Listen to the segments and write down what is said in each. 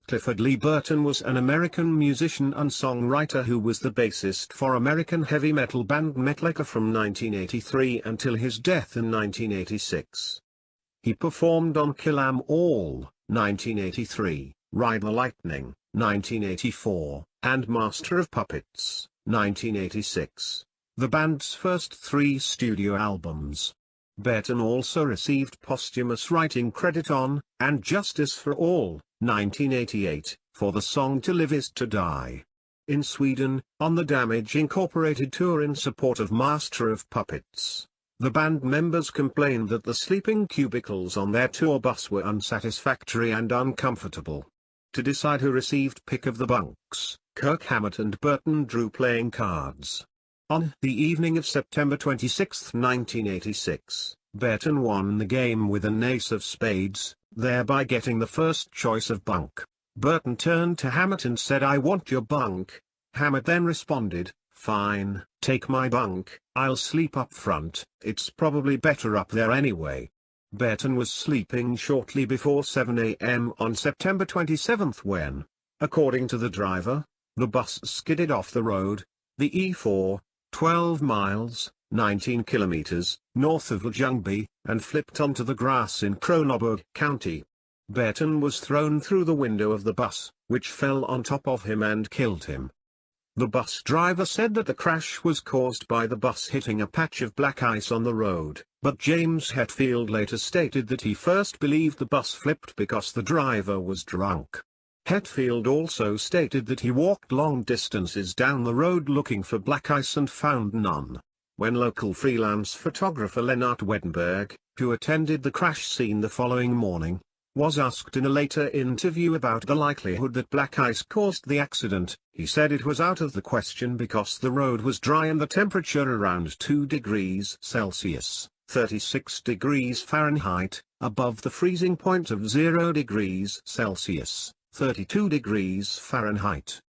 Clifford Lee Burton was an American musician and songwriter who was the bassist for American heavy metal band Metallica from 1983 until his death in 1986. He performed on Kill 'Em All, 1983, Ride the Lightning, 1984, and Master of Puppets, 1986, the band's first 3 studio albums. Burton also received posthumous writing credit on And Justice for All, 1988, for the song To Live Is to Die. In Sweden, on the Damage Incorporated tour in support of Master of Puppets, the band members complained that the sleeping cubicles on their tour bus were unsatisfactory and uncomfortable. To decide who received pick of the bunks, Kirk Hammett and Burton drew playing cards. On the evening of September 26, 1986, Burton won the game with an ace of spades, thereby getting the first choice of bunk. Burton turned to Hammett and said, "I want your bunk." Hammett then responded, "Fine, take my bunk, I'll sleep up front, it's probably better up there anyway." Burton was sleeping shortly before 7 a.m. on September 27 when, according to the driver, the bus skidded off the road, the E4, 12 miles, 19 kilometers, north of Ljungby, and flipped onto the grass in Kronoberg County. Burton was thrown through the window of the bus, which fell on top of him and killed him. The bus driver said that the crash was caused by the bus hitting a patch of black ice on the road, but James Hetfield later stated that he first believed the bus flipped because the driver was drunk. Hetfield also stated that he walked long distances down the road looking for black ice and found none. When local freelance photographer Lennart Wedenberg, who attended the crash scene the following morning, was asked in a later interview about the likelihood that black ice caused the accident, he said it was out of the question because the road was dry and the temperature around 2 degrees Celsius, 36 degrees Fahrenheit, above the freezing point of 0 degrees Celsius, 32 degrees Fahrenheit.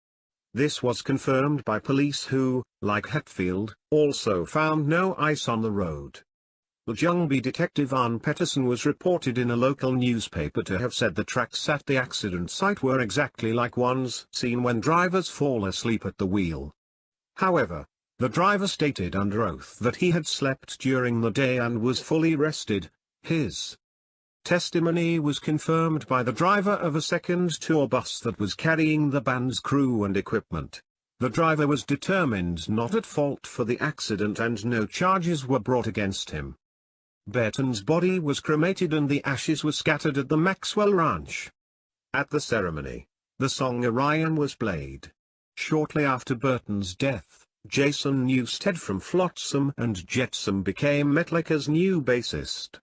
This was confirmed by police who, like Hetfield, also found no ice on the road. The Ljungby detective Arne Pettersson was reported in a local newspaper to have said the tracks at the accident site were exactly like ones seen when drivers fall asleep at the wheel. However, the driver stated under oath that he had slept during the day and was fully rested. His testimony was confirmed by the driver of a second tour bus that was carrying the band's crew and equipment. The driver was determined not at fault for the accident and no charges were brought against him. Burton's body was cremated and the ashes were scattered at the Maxwell Ranch. At the ceremony, the song Orion was played. Shortly after Burton's death, Jason Newsted from Flotsam and Jetsam became Metallica's new bassist.